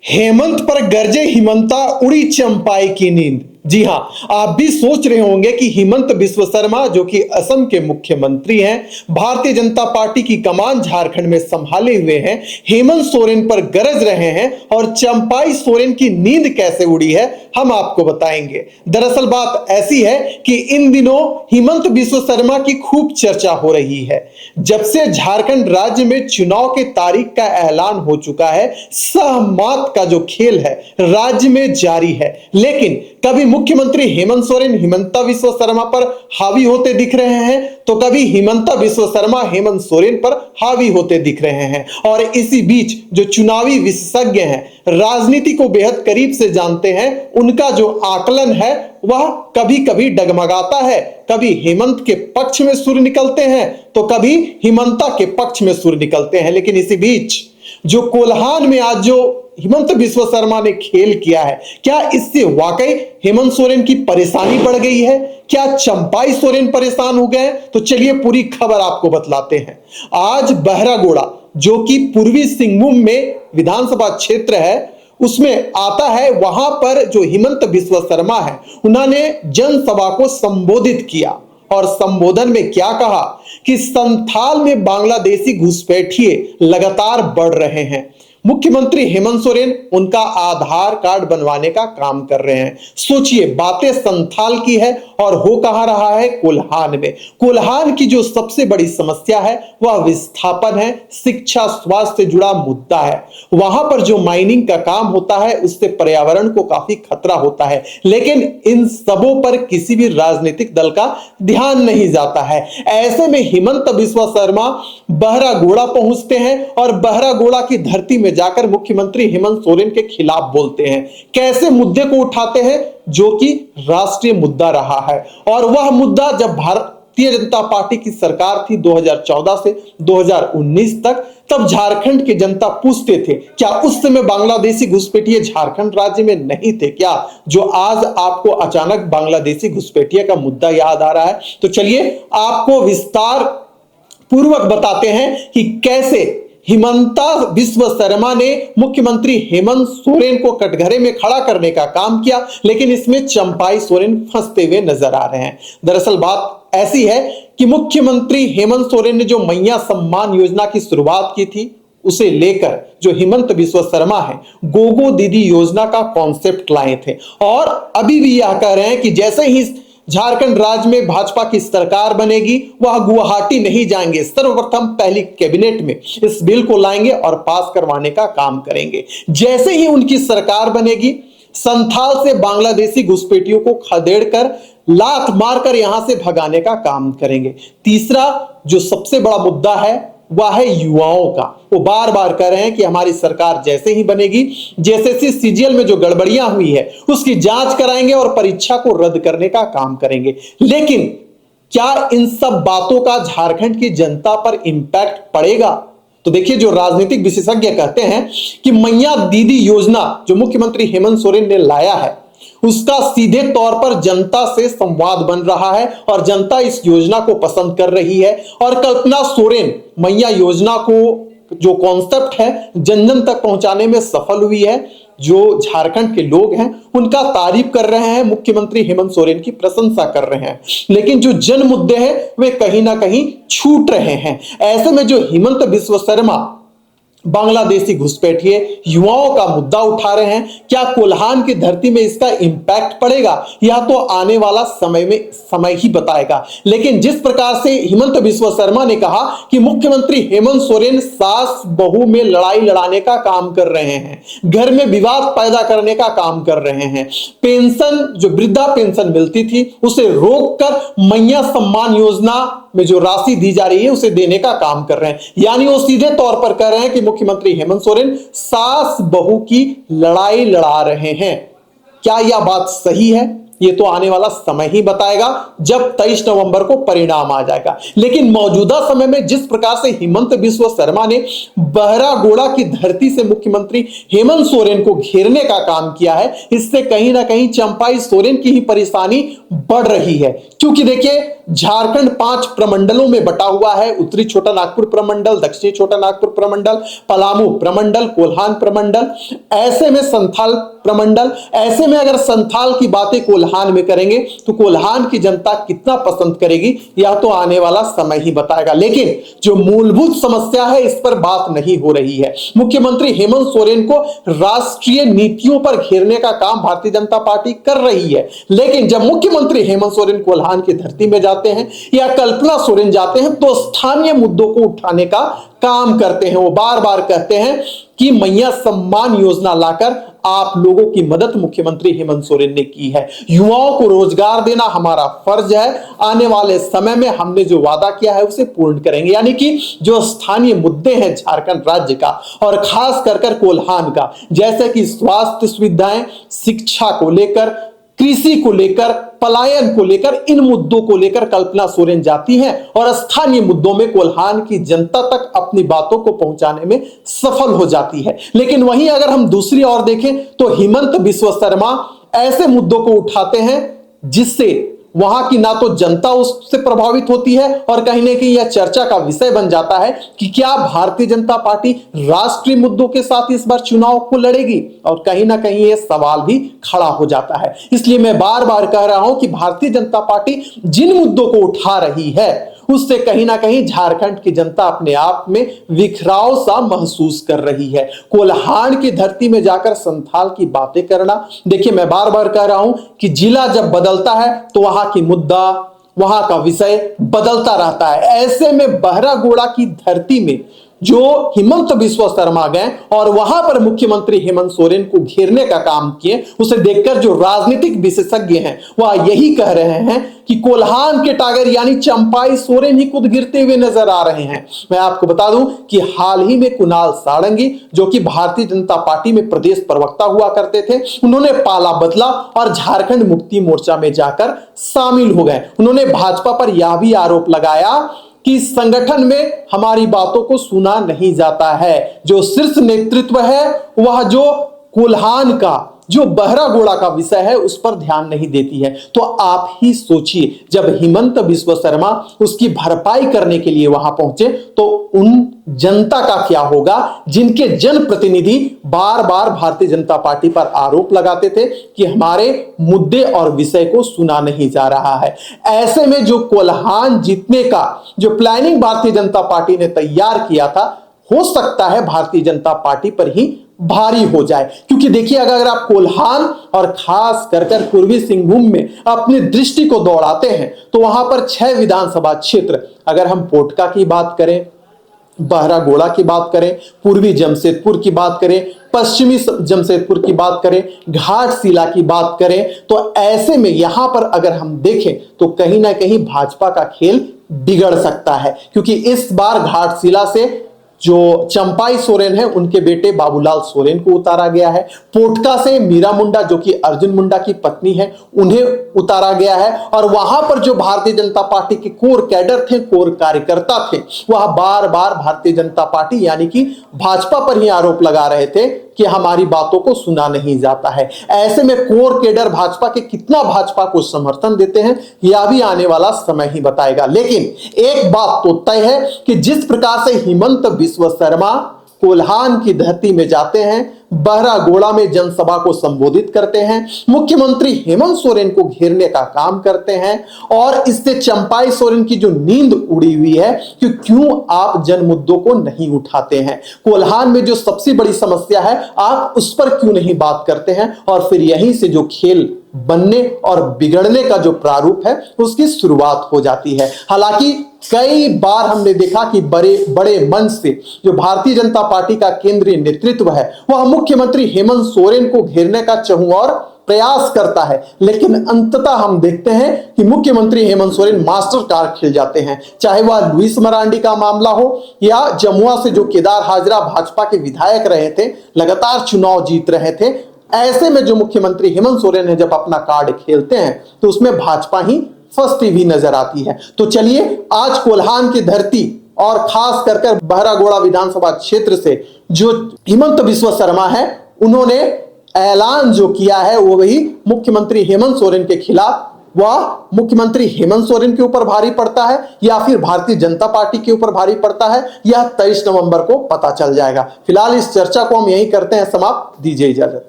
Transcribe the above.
हेमंत पर गरजे हिमंता, उड़ी चंपाई की नींद। जी हां, आप भी सोच रहे होंगे कि हिमंत बिस्व शर्मा जो कि असम के मुख्यमंत्री हैं, भारतीय जनता पार्टी की कमान झारखंड में संभाले हुए हैं, हेमंत सोरेन पर गरज रहे हैं और चंपाई सोरेन की नींद कैसे उड़ी है, हम आपको बताएंगे। दरअसल बात ऐसी है कि इन दिनों हिमंत बिस्व शर्मा की खूब चर्चा हो रही है। जब से झारखंड राज्य में चुनाव के तारीख का ऐलान हो चुका है, सहमात का जो खेल है राज्य में जारी है। लेकिन कभी मुख्यमंत्री हेमंत सोरेन हिमंता बिस्व शर्मा पर हावी होते दिख रहे हैं, तो कभी हिमंता बिस्व शर्मा हेमंत सोरेन पर हावी होते दिख रहे हैं। और इसी बीच जो चुनावी विशेषज्ञ हैं, राजनीति को बेहद करीब से जानते हैं, उनका जो आकलन है वह कभी कभी डगमगाता है। कभी हेमंत के पक्ष में सुर निकलते हैं तो कभी हिमंता के पक्ष में सुर निकलते हैं। लेकिन इसी बीच जो कोल्हान में आज जो हिमंत बिस्व शर्मा ने खेल किया है, क्या इससे वाकई हेमंत सोरेन की परेशानी बढ़ गई है? क्या चंपाई सोरेन परेशान हो गए? तो चलिए पूरी खबर आपको बतलाते हैं। आज बहरागोड़ा जो कि पूर्वी सिंहभूम में विधानसभा क्षेत्र है उसमें आता है, वहां पर जो हिमंत बिस्व शर्मा है उन्होंने जनसभा को संबोधित किया और संबोधन में क्या कहा कि संथाल में बांग्लादेशी घुसपैठिए लगातार बढ़ रहे हैं। मुख्यमंत्री हेमंत सोरेन उनका आधार कार्ड बनवाने का काम कर रहे हैं। सोचिए, बातें संथाल की है और हो कहां रहा है? कोल्हान में। कोल्हान की जो सबसे बड़ी समस्या है वह विस्थापन है, शिक्षा स्वास्थ्य से जुड़ा मुद्दा है। वहां पर जो माइनिंग का काम होता है उससे पर्यावरण को काफी खतरा होता है। लेकिन इन सबों पर किसी भी राजनीतिक दल का ध्यान नहीं जाता है। ऐसे में हिमंत बिस्व शर्मा बहरागोड़ा पहुंचते हैं और बहरागोड़ा की धरती में जाकर मुख्यमंत्री हेमंत सोरेन के खिलाफ बोलते हैं। कैसे मुद्दे को उठाते हैं? जो कि राष्ट्रीय मुद्दा रहा है। और वह मुद्दा जब भारतीय जनता पार्टी की सरकार थी 2014 से 2019 तक, तब झारखंड की जनता पूछते थे क्या उस समय बांग्लादेशी घुसपैठिए झारखंड राज्य में नहीं थे क्या? जो आज आपको अचानक बांग्लादेशी घुसपैठिए का मुद्दा याद आ रहा है। तो चलिए आपको विस्तार पूर्वक बताते हैं कि कैसे हिमंता बिस्व शर्मा ने मुख्यमंत्री हेमंत सोरेन को कटघरे में खड़ा करने का काम किया, लेकिन इसमें चंपाई सोरेन फंसते हुए नजर आ रहे हैं। दरअसल बात ऐसी है कि मुख्यमंत्री हेमंत सोरेन ने जो मैया सम्मान योजना की शुरुआत की थी, उसे लेकर जो हिमंत बिस्व शर्मा है गोगो दीदी योजना का कॉन्सेप्ट लाए थे और अभी भी यह कह रहे हैं कि जैसे ही झारखंड राज्य में भाजपा की सरकार बनेगी वह गुवाहाटी नहीं जाएंगे, सर्वप्रथम पहली कैबिनेट में इस बिल को लाएंगे और पास करवाने का काम करेंगे। जैसे ही उनकी सरकार बनेगी, संथाल से बांग्लादेशी घुसपैठियों को खदेड़कर लात मारकर यहां से भगाने का काम करेंगे। तीसरा जो सबसे बड़ा मुद्दा है वह है युवाओं का। वो बार बार कह रहे हैं कि हमारी सरकार जैसे ही बनेगी, जेएसएससी सीजीएल में जो गड़बड़ियां हुई है उसकी जांच कराएंगे और परीक्षा को रद्द करने का काम करेंगे। लेकिन क्या इन सब बातों का झारखंड की जनता पर इंपैक्ट पड़ेगा? तो देखिए, जो राजनीतिक विशेषज्ञ कहते हैं कि मैया दीदी योजना जो मुख्यमंत्री हेमंत सोरेन ने लाया है उसका सीधे तौर पर जनता से संवाद बन रहा है और जनता इस योजना को पसंद कर रही है। और कल्पना सोरेन मैया योजना को जो कॉन्सेप्ट है जन जन तक पहुंचाने में सफल हुई है। जो झारखंड के लोग हैं उनका तारीफ कर रहे हैं, मुख्यमंत्री हेमंत सोरेन की प्रशंसा कर रहे हैं। लेकिन जो जन मुद्दे हैं वे कहीं ना कहीं छूट रहे हैं। ऐसे में जो हिमंत बिस्व शर्मा बांग्लादेशी घुसपैठिए युवाओं का मुद्दा उठा रहे हैं, क्या कोल्हान की धरती में इसका इंपैक्ट पड़ेगा? यह तो आने वाला समय ही बताएगा। लेकिन जिस प्रकार से हिमंत बिस्व शर्मा ने कहा कि मुख्यमंत्री हेमंत सोरेन सास बहू में लड़ाई लड़ाने का काम कर रहे हैं, घर में विवाद पैदा करने का काम कर रहे हैं, पेंशन जो वृद्धा पेंशन मिलती थी उसे रोककर मैया सम्मान योजना में जो राशि दी जा रही है उसे देने का काम कर रहे हैं। यानी वो सीधे तौर पर कह रहे हैं कि मुख्यमंत्री हेमंत सोरेन सास बहू की लड़ाई लड़ा रहे हैं। क्या यह बात सही है? ये तो आने वाला समय ही बताएगा जब 23 नवंबर को परिणाम आ जाएगा। लेकिन मौजूदा समय में जिस प्रकार से हिमंत बिस्वा शर्मा ने बहरागोड़ा की धरती से मुख्यमंत्री हेमंत सोरेन को घेरने का काम किया है, इससे कहीं ना कहीं चंपाई सोरेन की ही परेशानी बढ़ रही है। क्योंकि देखिए, झारखंड 5 प्रमंडलों में बटा हुआ है। उत्तरी छोटा नागपुर प्रमंडल, दक्षिणी छोटा नागपुर प्रमंडल, पलामू प्रमंडल, कोल्हान प्रमंडल, ऐसे में संथाल प्रमंडल। ऐसे में अगर संथाल की बातें कोल्हान में करेंगे तो कोल्हान की जनता कितना पसंद करेगी, यह तो आने वाला समय ही बताएगा। लेकिन जो मूलभूत समस्या है, इस पर बात नहीं हो रही है। मुख्यमंत्री हेमंत सोरेन को राष्ट्रीय नीतियों पर घेरने का काम भारतीय जनता पार्टी कर रही है। लेकिन जब मुख्यमंत्री हेमंत सोरेन कोल्हान की धरती में जाते हैं या कल्पना सोरेन जाते हैं तो स्थानीय मुद्दों को उठाने का काम करते हैं। वो बार बार कहते हैं कि मैया सम्मान योजना लाकर आप लोगों की मदद मुख्यमंत्री हेमंत सोरेन ने की है। युवाओं को रोजगार देना हमारा फर्ज है। आने वाले समय में हमने जो वादा किया है उसे पूर्ण करेंगे। यानी कि जो स्थानीय मुद्दे हैं झारखंड राज्य का और खास कर कोल्हान का, जैसे कि स्वास्थ्य सुविधाएं, शिक्षा को लेकर, कृषि को लेकर, पलायन को लेकर, इन मुद्दों को लेकर कल्पना सोरेन जाती हैं और स्थानीय मुद्दों में कोल्हान की जनता तक अपनी बातों को पहुंचाने में सफल हो जाती है। लेकिन वहीं अगर हम दूसरी ओर देखें तो हेमंत बिस्वा शर्मा ऐसे मुद्दों को उठाते हैं जिससे वहां की ना तो जनता उससे प्रभावित होती है और कहीं ना कहीं यह चर्चा का विषय बन जाता है कि क्या भारतीय जनता पार्टी राष्ट्रीय मुद्दों के साथ इस बार चुनाव को लड़ेगी, और कहीं ना कहीं यह सवाल भी खड़ा हो जाता है। इसलिए मैं बार बार कह रहा हूं कि भारतीय जनता पार्टी जिन मुद्दों को उठा रही है उससे कहीं ना कहीं झारखंड की जनता अपने आप में विखराव सा महसूस कर रही है। कोल्हान की धरती में जाकर संथाल की बातें करना, देखिए मैं बार बार कह रहा हूं कि जिला जब बदलता है तो वहां की मुद्दा, वहां का विषय बदलता रहता है। ऐसे में बहरागोड़ा की धरती में जो हेमंत बिस्वा शर्मा गए और वहां पर मुख्यमंत्री हेमंत सोरेन को घेरने का काम किए, उसे देखकर जो राजनीतिक विशेषज्ञ हैं वह यही कह रहे हैं कि कोल्हान के टागर यानी चंपाई सोरेन ही खुद गिरते हुए नजर आ रहे हैं। मैं आपको बता दूं कि हाल ही में कुणाल सारंगी, जो कि भारतीय जनता पार्टी में प्रदेश प्रवक्ता हुआ करते थे, उन्होंने पाला बदला और झारखंड मुक्ति मोर्चा में जाकर शामिल हो गए। उन्होंने भाजपा पर यह भी आरोप लगाया कि संगठन में हमारी बातों को सुना नहीं जाता है। जो शीर्ष नेतृत्व है वह जो कोल्हान का, जो बहरागोड़ा का विषय है उस पर ध्यान नहीं देती है। तो आप ही सोचिए, जब हेमंत बिस्वा शर्मा उसकी भरपाई करने के लिए वहां पहुंचे तो उन जनता का क्या होगा जिनके जनप्रतिनिधि बार बार भारतीय जनता पार्टी पर आरोप लगाते थे कि हमारे मुद्दे और विषय को सुना नहीं जा रहा है। ऐसे में जो कोल्हान जीतने का जो प्लानिंग भारतीय जनता पार्टी ने तैयार किया था, हो सकता है भारतीय जनता पार्टी पर ही भारी हो जाए। क्योंकि देखिए, अगर आप कोल्हान और खास कर पूर्वी सिंहभूम में अपनी दृष्टि को दौड़ाते हैं तो वहां पर 6 विधानसभा क्षेत्र, अगर हम पोटका की बात करें, बहरागोड़ा की बात करें, पूर्वी जमशेदपुर की बात करें, पश्चिमी जमशेदपुर की बात करें, घाटशिला की बात करें, तो ऐसे में यहां पर अगर हम देखें तो कहीं ना कहीं भाजपा का खेल बिगड़ सकता है। क्योंकि इस बार घाटशिला से जो चंपाई सोरेन है उनके बेटे बाबूलाल सोरेन को उतारा गया है। पोटका से मीरा मुंडा, जो कि अर्जुन मुंडा की पत्नी है, उन्हें उतारा गया है। और वहां पर जो भारतीय जनता पार्टी के कोर कैडर थे, कोर कार्यकर्ता थे, वह बार बार भारतीय जनता पार्टी यानी कि भाजपा पर ही आरोप लगा रहे थे कि हमारी बातों को सुना नहीं जाता है। ऐसे में कोर कैडर भाजपा के कितना भाजपा को समर्थन देते हैं यह भी आने वाला समय ही बताएगा। लेकिन एक बात तो तय है कि जिस प्रकार से हेमंत बिस्वा शर्मा कोल्हान की धरती में जाते हैं, बहरागोड़ा में जनसभा को संबोधित करते हैं, मुख्यमंत्री हेमंत सोरेन को घेरने का काम करते हैं और इससे चंपाई सोरेन की जो नींद उड़ी हुई है कि क्यों आप जन मुद्दों को नहीं उठाते हैं, कोल्हान में जो सबसे बड़ी समस्या है आप उस पर क्यों नहीं बात करते हैं, और फिर यहीं से जो खेल बनने और बिगड़ने का जो प्रारूप है उसकी शुरुआत हो जाती है। हालांकि कई बार हमने देखा कि बड़े बड़े मंच से जो भारतीय जनता पार्टी का केंद्रीय नेतृत्व है वह मुख्यमंत्री हेमंत सोरेन को घेरने का चहुंओर प्रयास करता है, लेकिन अंततः हम देखते हैं कि मुख्यमंत्री हेमंत सोरेन मास्टर कार्ड खेल जाते हैं। चाहे वह लुइस मरांडी का मामला हो या जमुआ से जो केदार हाजरा भाजपा के विधायक रहे थे, लगातार चुनाव जीत रहे थे, ऐसे में जो मुख्यमंत्री हेमंत सोरेन है जब अपना कार्ड खेलते हैं तो उसमें भाजपा ही फंसती हुई नजर आती है। तो चलिए आज कोल्हान की धरती और खास कर बहरागोड़ा विधानसभा क्षेत्र से जो हिमंत बिस्वा शर्मा है उन्होंने ऐलान जो किया है वो वही मुख्यमंत्री हेमंत सोरेन के खिलाफ, वह मुख्यमंत्री हेमंत सोरेन के ऊपर भारी पड़ता है या फिर भारतीय जनता पार्टी के ऊपर भारी पड़ता है, यह 23 नवंबर को पता चल जाएगा। फिलहाल इस चर्चा को हम यहीं करते हैं समाप्त। दीजिए इजाजत।